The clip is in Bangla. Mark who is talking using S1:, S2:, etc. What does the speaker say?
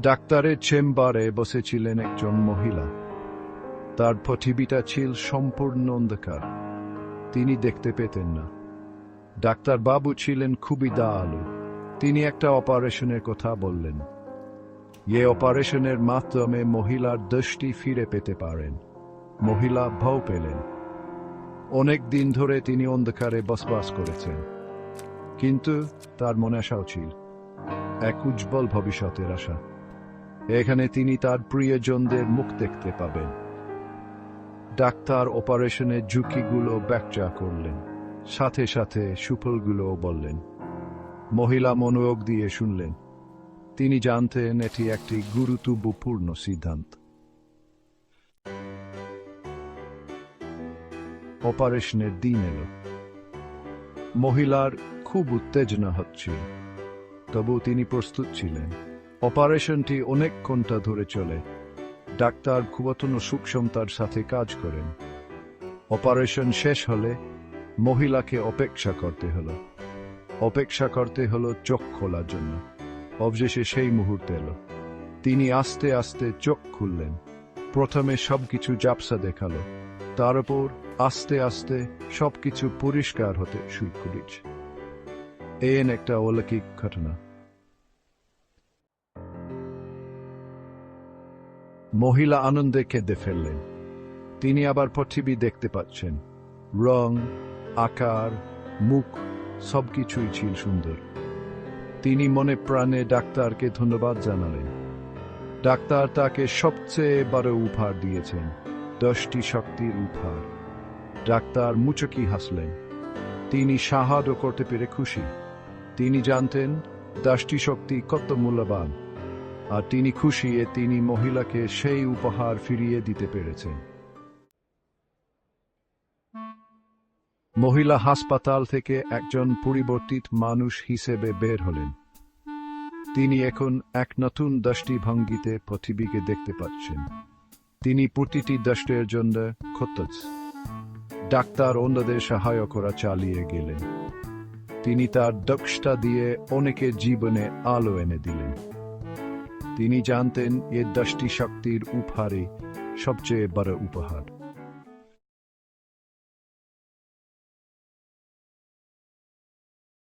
S1: ডাক্তারের চেম্বারে বসেছিলেন একজন মহিলা। তার পৃথিবীটা ছিল সম্পূর্ণ অন্ধকার। তিনি দেখতে পেতেন না। ডাক্তার বাবু ছিলেন খুবই দয়ালু। তিনি একটা অপারেশনের কথা বললেন। এই অপারেশনের মাধ্যমে মহিলার দৃষ্টি ফিরে পেতে পারেন। মহিলা ভয় পেলেন। অনেক দিন ধরে তিনি অন্ধকারে বসবাস করেছেন, কিন্তু তার মনে আশাও ছিল, এক উজ্জ্বল ভবিষ্যতের আশা। এখানে তিনি তার প্রিয়জনদের মুখ দেখতে পাবেন। ডাক্তার অপারেশনের ঝুঁকিগুলো ব্যাখ্যা করলেন, সাথে সাথে সুফলগুলোও বললেন। মহিলা মনোযোগ দিয়ে শুনলেন। তিনি জানতেন এটি একটি গুরুত্বপূর্ণ সিদ্ধান্ত। অপারেশনের দিন এলো। মহিলার খুব উত্তেজনা হচ্ছিল, তবু তিনি প্রস্তুত ছিলেন। অপারেশনটি অনেক ঘন্টা ধরে চলে। ডাক্তার খুবই সূক্ষ্মতার সাথে কাজ করেন। অপারেশন শেষ হলে মহিলাকে অপেক্ষা করতে হলো চোখ খোলার জন্য। অবশেষে সেই মুহূর্তে এলো। তিনি আস্তে আস্তে চোখ খুললেন। প্রথমে সবকিছু ঝাপসা দেখালো, তারপর আস্তে আস্তে সবকিছু পরিষ্কার হতে শুরু করেছে। একটা অলৌকিক ঘটনা। মহিলা আনন্দে কেঁদে ফেললেন। তিনি আবার পৃথিবী দেখতে পাচ্ছেন। রং, আকার, মুখ সবকিছুই ছিল সুন্দর। তিনি মনে প্রাণে ডাক্তারকে ধন্যবাদ জানালেন। ডাক্তার তাকে সবচেয়ে বড় উপহার দিয়েছেন, 10টি শক্তির উপহার। ডাক্তার মুচকি হাসলেন। তিনি সাহায্য করতে পেরে খুশি। তিনি জানতেন 10টি শক্তি কত মূল্যবান, আর তিনি খুশি তিনি মহিলাকে সেই উপহার ফিরিয়ে দিতে পেরেছেন। মহিলা হাসপাতাল থেকে একজন পরিবর্তিত মানুষ হিসেবে বের হলেন। তিনি এখন এক নতুন দৃষ্টিভঙ্গিতে পৃথিবীকে দেখতে পাচ্ছেন। তিনি প্রতিটি দৃষ্টির জন্য কৃতজ্ঞ। ডাক্তার অন্যদের সহায় করা চালিয়ে গেলেন। তিনি তার দক্ষতা দিয়ে অনেকের জীবনে আলো এনে দিলেন। তিনি জানতেন এ 10টি শক্তির উপহারই সবচেয়ে বড় উপহার।